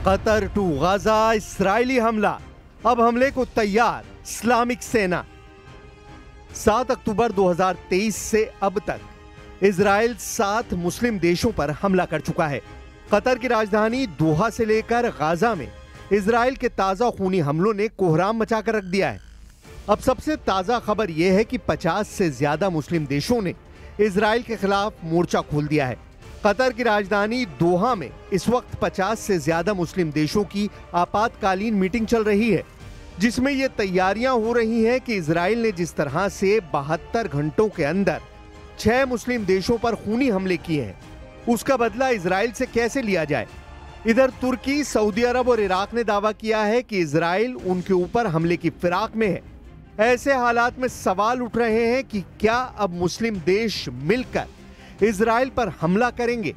Qatar to Gaza इस्राएली हमला, अब हमले को तैयार इस्लामिक सेना। 7 अक्टूबर 2023 से अब तक इजराइल 7 मुस्लिम देशों पर हमला कर चुका है। कतर की राजधानी दोहा से लेकर गाजा में इजराइल के ताजा खूनी हमलों ने कोहराम मचाकर रख दिया है। अब सबसे ताजा खबर यह है कि 50 से ज्यादा मुस्लिम देशों ने इजराइल के खिलाफ मोर्चा खोल दिया है। कतर की राजधानी दोहा में इस वक्त 50 से ज्यादा मुस्लिम देशों की आपातकालीन मीटिंग चल रही है, जिसमें यह तैयारियां हो रही हैं कि इजराइल ने जिस तरह से 72 घंटों के अंदर 6 मुस्लिम देशों पर खूनी हमले किए हैं, उसका बदला इजराइल से कैसे लिया जाए। इधर तुर्की, सऊदी अरब और इराक ने दावा किया है कि इजराइल उनके ऊपर हमले की फिराक में है। ऐसे हालात में सवाल उठ रहे हैं कि क्या अब मुस्लिम देश मिलकर इजराइल पर हमला करेंगे,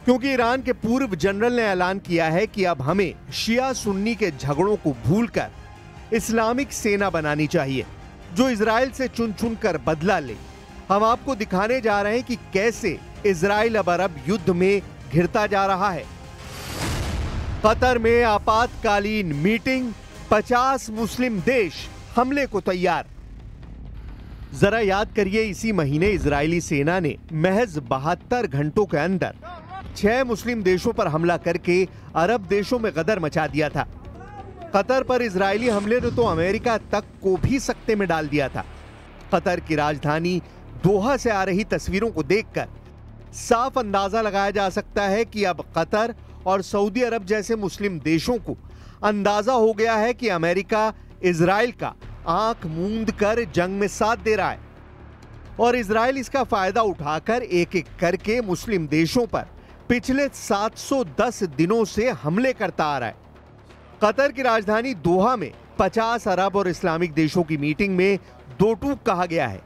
क्योंकि ईरान के पूर्व जनरल ने ऐलान किया है कि अब हमें शिया सुन्नी के झगड़ों को भूलकर इस्लामिक सेना बनानी चाहिए, जो इजराइल से चुन चुन कर बदला ले। हम आपको दिखाने जा रहे हैं कि कैसे इजराइल अब अरब युद्ध में घिरता जा रहा है। कतर में आपातकालीन मीटिंग, 50 मुस्लिम देश हमले को तैयार। जरा याद करिए, इसी महीने इजरायली सेना ने महज 72 घंटों के अंदर 6 मुस्लिम देशों पर हमला करके अरब देशों में गदर मचा दिया था। कतर पर इजरायली हमले ने तो अमेरिका तक को भी सकते में डाल दिया था। कतर की राजधानी दोहा से आ रही तस्वीरों को देखकर साफ अंदाजा लगाया जा सकता है कि अब कतर और सऊदी अरब जैसे मुस्लिम देशों को अंदाजा हो गया है कि अमेरिका इजराइल का आंख मूंद कर जंग में साथ दे रहा है, और इजराइल इसका फायदा उठाकर एक एक करके मुस्लिम देशों पर पिछले 710 दिनों से हमले करता आ रहा है। कतर की राजधानी दोहा में 50 अरब और इस्लामिक देशों की मीटिंग में दो टूक कहा गया है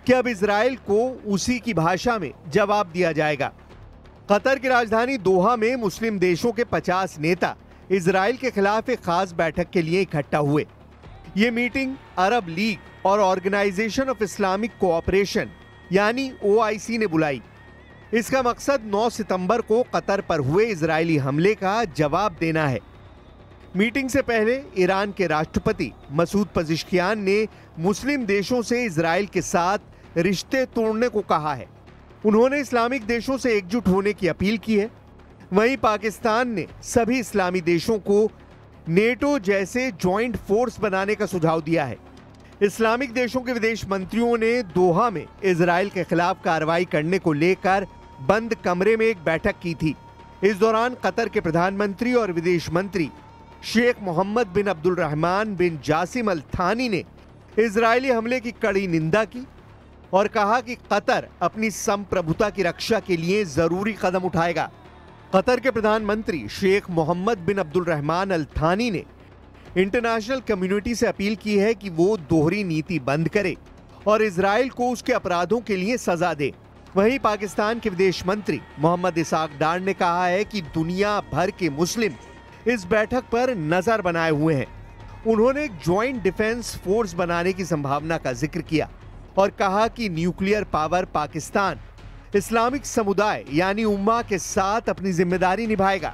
कि अब इजराइल को उसी की भाषा में जवाब दिया जाएगा। कतर की राजधानी दोहा में मुस्लिम देशों के 50 नेता इजराइल के खिलाफ एक खास बैठक के लिए इकट्ठा हुए। ये मीटिंग अरब लीग और ऑर्गेनाइजेशन ऑफ इस्लामिक कोऑपरेशन यानी OIC ने बुलाई। इसका मकसद 9 सितंबर को कतर पर हुए इजरायली हमले का जवाब देना है। मीटिंग से पहले ईरान के राष्ट्रपति मसूद पजिश्कियान ने मुस्लिम देशों से इजराइल के साथ रिश्ते तोड़ने को कहा है। उन्होंने इस्लामिक देशों से एकजुट होने की अपील की है। वहीं पाकिस्तान ने सभी इस्लामी देशों को नेटो जैसे ज्वाइंट फोर्स बनाने का सुझाव दिया है। इस्लामिक देशों के विदेश मंत्रियों ने दोहा में इजराइल के खिलाफ कार्रवाई करने को लेकर बंद कमरे में एक बैठक की थी। इस दौरान कतर के प्रधानमंत्री और विदेश मंत्री शेख मोहम्मद बिन अब्दुल रहमान बिन जासिम अल थानी ने इजरायली हमले की कड़ी निंदा की और कहा कि कतर अपनी संप्रभुता की रक्षा के लिए जरूरी कदम उठाएगा। कतर के प्रधानमंत्री शेख मोहम्मद बिन अब्दुल रहमान अल थानी ने इंटरनेशनल कम्युनिटी से अपील की है कि वो दोहरी नीति बंद करे और इजराइल को उसके अपराधों के लिए सजा दे। वहीं पाकिस्तान के विदेश मंत्री मोहम्मद इसाक डार ने कहा है कि दुनिया भर के मुस्लिम इस बैठक पर नजर बनाए हुए हैं। उन्होंने एक ज्वाइंट डिफेंस फोर्स बनाने की संभावना का जिक्र किया और कहा कि न्यूक्लियर पावर पाकिस्तान इस्लामिक समुदाय यानी उम्मा के साथ अपनी जिम्मेदारी निभाएगा।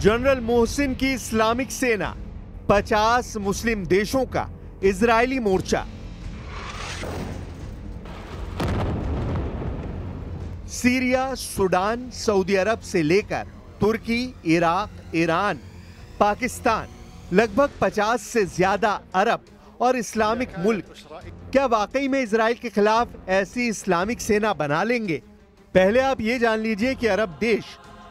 जनरल मोहसिन की इस्लामिक सेना, 50 मुस्लिम देशों का इजरायली मोर्चा। सीरिया, सूडान, सऊदी अरब से लेकर तुर्की, इराक, ईरान, पाकिस्तान, लगभग 50 से ज्यादा अरब और इस्लामिक मुल्क क्या वाकई में इजराइल के खिलाफ ऐसी इस्लामिक सेना बना लेंगे? पहले आप ये जान लीजिए कि अरब देश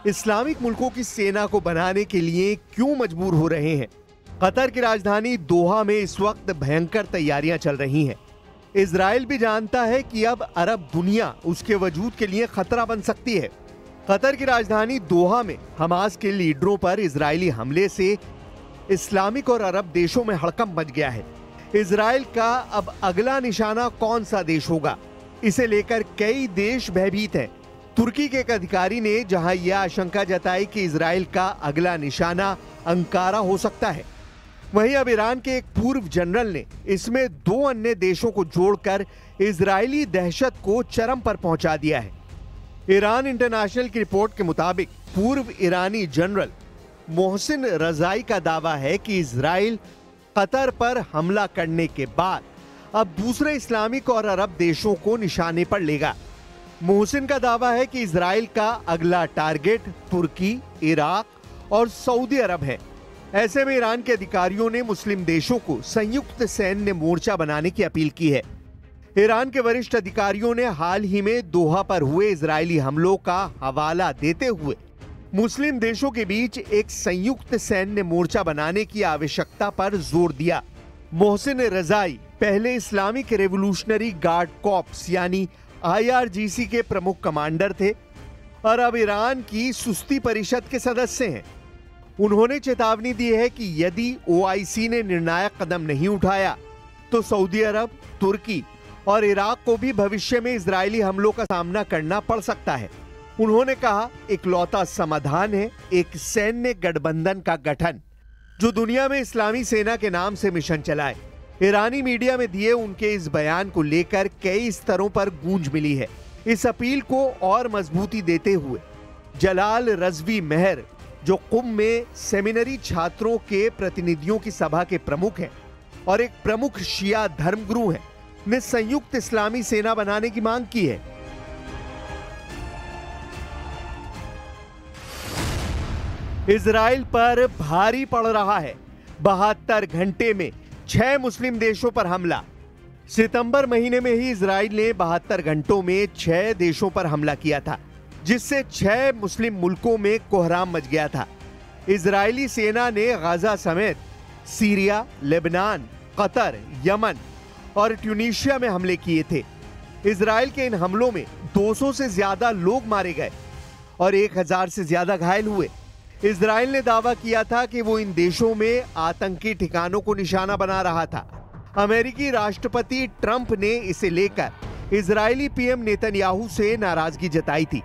इस्लामिक मुल्कों की सेना को बनाने के लिए क्यों मजबूर हो रहे हैं। कतर की राजधानी दोहा में इस वक्त भयंकर तैयारियां चल रही हैं। इजराइल भी जानता है कि अब अरब दुनिया उसके वजूद के लिए खतरा बन सकती है। कतर की राजधानी दोहा में हमास के लीडरों पर इजरायली हमले से इस्लामिक और अरब देशों में हड़कंप मच गया है। इजराइल का अब अगला निशाना कौन सा देश होगा, इसे लेकर कई देश भयभीत हैं। तुर्की के एक अधिकारी ने जहां यह आशंका जताई कि इजराइल का अगला निशाना अंकारा हो सकता है, वहीं अब ईरान के एक पूर्व जनरल ने इसमें 2 अन्य देशों को जोड़कर इजरायली दहशत को चरम पर पहुंचा दिया है। ईरान इंटरनेशनल की रिपोर्ट के मुताबिक पूर्व ईरानी जनरल मोहसिन रजाई का दावा है कि इजराइल कतर पर हमला करने के बाद अब दूसरे इस्लामिक और अरब देशों को निशाने पर लेगा। मोहसिन का दावा है कि इजराइल का अगला टारगेट तुर्की, इराक और सऊदी अरब है। ऐसे में ईरान के अधिकारियों ने मुस्लिम देशों को संयुक्त सैन्य मोर्चा बनाने की अपील की है। ईरान के वरिष्ठ अधिकारियों ने हाल ही में दोहा पर हुए इजरायली हमलों का हवाला देते हुए मुस्लिम देशों के बीच एक संयुक्त सैन्य मोर्चा बनाने की आवश्यकता पर जोर दिया। मोहसिन रजाई पहले इस्लामिक रेवोल्यूशनरी गार्ड कॉर्प्स यानी IRGC के प्रमुख कमांडर थे और अब ईरान की सुस्ती परिषद के सदस्य हैं। उन्होंने चेतावनी दी है कि यदि OIC ने निर्णायक कदम नहीं उठाया तो सऊदी अरब, तुर्की और इराक को भी भविष्य में इजरायली हमलों का सामना करना पड़ सकता है। उन्होंने कहा, इकलौता समाधान है एक सैन्य गठबंधन का गठन जो दुनिया में इस्लामी सेना के नाम से मिशन चलाए। ईरानी मीडिया में दिए उनके इस बयान को लेकर कई स्तरों पर गूंज मिली है। इस अपील को और मजबूती देते हुए जलाल रजवी मेहर, जो कुम में सेमिनरी छात्रों के प्रतिनिधियों की सभा के प्रमुख हैं और एक प्रमुख शिया धर्मगुरु हैं, ने संयुक्त इस्लामी सेना बनाने की मांग की है। इजराइल पर भारी पड़ रहा है। 72 घंटे में 6 मुस्लिम देशों पर हमला। सितंबर महीने में ही इजराइल ने 72 घंटों में 6 देशों पर हमला किया था, जिससे 6 मुस्लिम मुल्कों में कोहराम मच गया था। इजरायली सेना ने गाजा समेत सीरिया, लेबनान, कतर, यमन और ट्यूनीशिया में हमले किए थे। इजराइल के इन हमलों में 200 से ज्यादा लोग मारे गए और 1000 से ज्यादा घायल हुए। इजराइल ने दावा किया था कि वो इन देशों में आतंकी ठिकानों को निशाना बना रहा था। अमेरिकी राष्ट्रपति ट्रंप ने इसे लेकर इजरायली पीएम नेतन्याहू से नाराजगी जताई थी,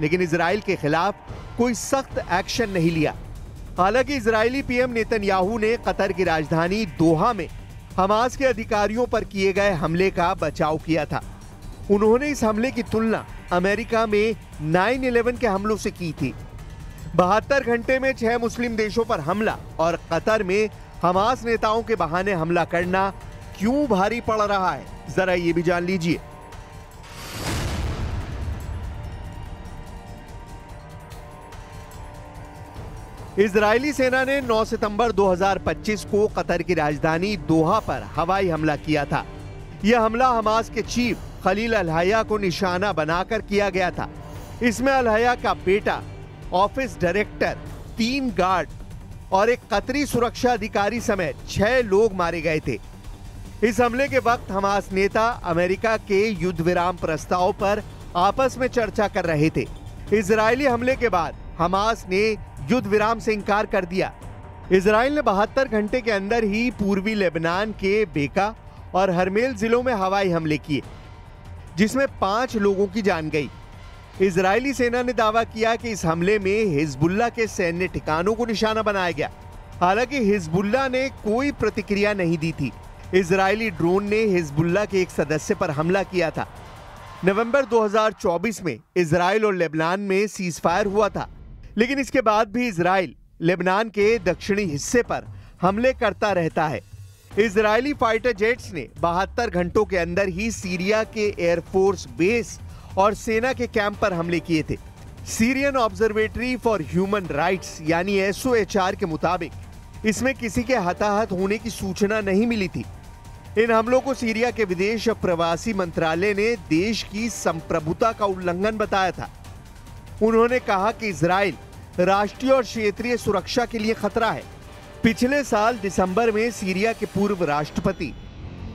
लेकिन इजराइल के खिलाफ कोई सख्त एक्शन नहीं लिया। हालांकि इजरायली पीएम नेतन्याहू ने कतर की राजधानी दोहा में हमास के अधिकारियों पर किए गए हमले का बचाव किया था। उन्होंने इस हमले की तुलना अमेरिका में 9/11 के हमलों से की थी। 72 घंटे में 6 मुस्लिम देशों पर हमला और कतर में हमास नेताओं के बहाने हमला करना क्यों भारी पड़ रहा है, जरा ये भी जान लीजिए। इजरायली सेना ने 9 सितंबर 2025 को कतर की राजधानी दोहा पर हवाई हमला किया था। यह हमला हमास के चीफ खलील अल-हया को निशाना बनाकर किया गया था। इसमें अल-हया का बेटा, ऑफिस डायरेक्टर, 3 गार्ड और एक कतरी सुरक्षा अधिकारी समेत 6 लोग मारे गए थे। इस हमले के वक्त हमास नेता अमेरिका के युद्ध विराम प्रस्ताव पर आपस में चर्चा कर रहे थे। इजरायली हमले के बाद हमास ने युद्ध विराम से इनकार कर दिया। इजराइल ने 72 घंटे के अंदर ही पूर्वी लेबनान के बेका और हरमेल जिलों में हवाई हमले किए, जिसमें 5 लोगों की जान गई। इजरायली सेना ने दावा किया कि इस हमले में हिजबुल्लाह के सैन्य ठिकानों को निशाना बनाया गया। हालांकि हिजबुल्लाह ने कोई प्रतिक्रिया नहीं दी थी। इजरायली ड्रोन ने हिजबुल्लाह के एक सदस्य पर हमला किया था। नवंबर 2024 में इजराइल और लेबनान में सीजफायर हुआ था, लेकिन इसके बाद भी इजराइल लेबनान के दक्षिणी हिस्से पर हमले करता रहता है। इजरायली फाइटर जेट्स ने 72 घंटों के अंदर ही सीरिया के एयरफोर्स बेस और सेना के कैंप पर हमले किए थे। Syrian observatory for human rights यानी SOHR के मुताबिक इसमें किसी के हताहत होने की सूचना नहीं मिली थी। इन हमलों को सीरिया के विदेश प्रवासी मंत्रालय ने देश की संप्रभुता का उल्लंघन बताया था। उन्होंने कहा कि इजराइल राष्ट्रीय और क्षेत्रीय सुरक्षा के लिए खतरा है। पिछले साल दिसंबर में सीरिया के पूर्व राष्ट्रपति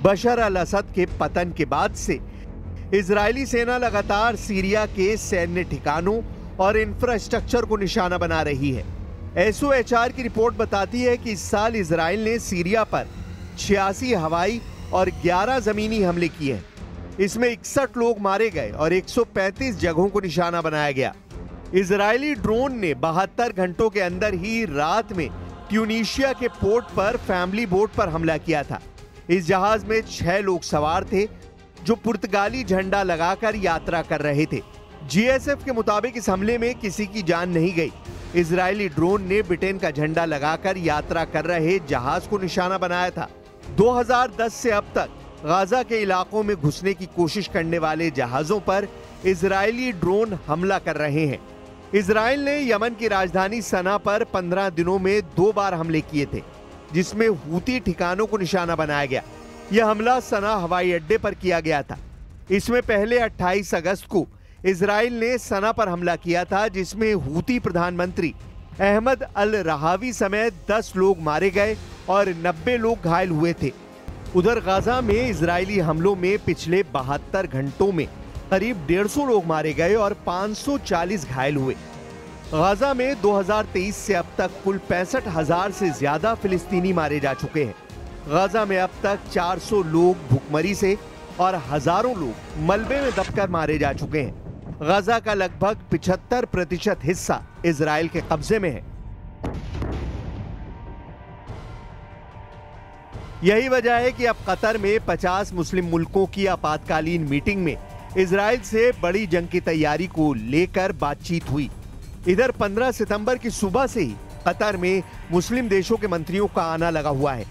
बशर अल असद के पतन के बाद से इजरायली सेना लगातार सीरिया के सैन्य ठिकानों और इंफ्रास्ट्रक्चर को निशाना बना रही है। SOHR की रिपोर्ट बताती है कि इस साल इजराइल ने सीरिया पर 86 हवाई और 11 जमीनी हमले किए हैं। इसमें 61 लोग मारे गए और 135 जगहों को निशाना बनाया गया। इजरायली ड्रोन ने 72 घंटों के अंदर ही रात में ट्यूनीशिया के पोर्ट पर फैमिली बोट पर हमला किया था। इस जहाज में 6 लोग सवार थे जो पुर्तगाली झंडा लगाकर यात्रा कर रहे थे। GSF के मुताबिक इस हमले में किसी की जान नहीं गई। इजरायली ड्रोन ने ब्रिटेन का झंडा लगाकर यात्रा कर रहे जहाज को निशाना बनाया था। 2010 से अब तक गाजा के इलाकों में घुसने की कोशिश करने वाले जहाजों पर इजरायली ड्रोन हमला कर रहे हैं। इजराइल ने यमन की राजधानी सना पर 15 दिनों में 2 बार हमले किए थे, जिसमें हूती ठिकानों को निशाना बनाया गया। यह हमला सना हवाई अड्डे पर किया गया था। इसमें पहले 28 अगस्त को इजराइल ने सना पर हमला किया था, जिसमें हूती प्रधानमंत्री अहमद अल रहावी समेत 10 लोग मारे गए और 90 लोग घायल हुए थे। उधर गाजा में इजरायली हमलों में पिछले 72 घंटों में करीब 150 लोग मारे गए और 540 घायल हुए। गाजा में 2023 से अब तक कुल 65,000 से ज्यादा फिलिस्तीनी मारे जा चुके हैं। गाजा में अब तक 400 लोग भूखमरी से और हजारों लोग मलबे में दबकर मारे जा चुके हैं। गाजा का लगभग 75% हिस्सा इजराइल के कब्जे में है। यही वजह है कि अब कतर में 50 मुस्लिम मुल्कों की आपातकालीन मीटिंग में इजराइल से बड़ी जंग की तैयारी को लेकर बातचीत हुई। इधर 15 सितंबर की सुबह से ही कतर में मुस्लिम देशों के मंत्रियों का आना लगा हुआ है।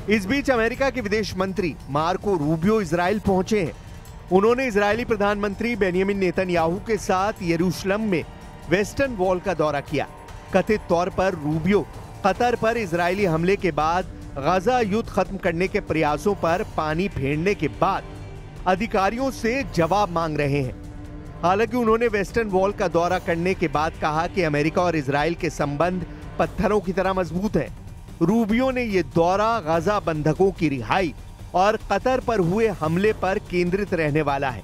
इस बीच अमेरिका के विदेश मंत्री मार्को रूबियो इजराइल पहुंचे हैं। उन्होंने इजरायली प्रधानमंत्री बेंयामिन नेतन्याहू के साथ यरूशलेम में वेस्टर्न वॉल का दौरा किया। कथित तौर पर रूबियो कतर पर इजरायली हमले के बाद गाजा युद्ध खत्म करने के प्रयासों पर पानी फेरने के बाद अधिकारियों से जवाब मांग रहे हैं। हालांकि उन्होंने वेस्टर्न वॉल का दौरा करने के बाद कहा कि अमेरिका और इजराइल के संबंध पत्थरों की तरह मजबूत हैं। रूबियो ने यह दौरा गाजा बंधकों की रिहाई और कतर पर हुए हमले पर केंद्रित रहने वाला है।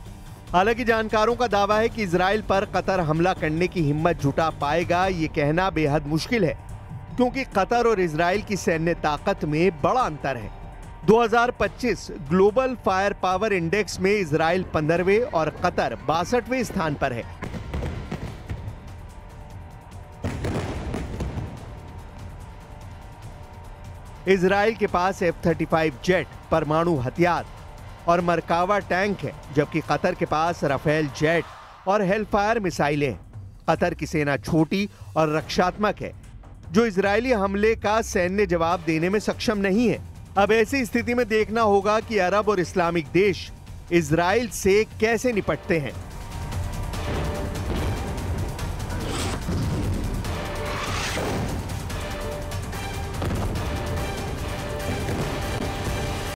हालांकि जानकारों का दावा है कि इजराइल पर कतर हमला करने की हिम्मत जुटा पाएगा, ये कहना बेहद मुश्किल है, क्योंकि कतर और इजराइल की सैन्य ताकत में बड़ा अंतर है। 2025 ग्लोबल फायर पावर इंडेक्स में इजराइल 15वें और कतर 62वें स्थान पर है। इजराइल के पास F-35 जेट, परमाणु हथियार और मरकावा टैंक है, जबकि कतर के पास राफेल जेट और हेलफायर मिसाइलें हैं। कतर की सेना छोटी और रक्षात्मक है, जो इजरायली हमले का सैन्य जवाब देने में सक्षम नहीं है। अब ऐसी स्थिति में देखना होगा कि अरब और इस्लामिक देश इजराइल से कैसे निपटते हैं।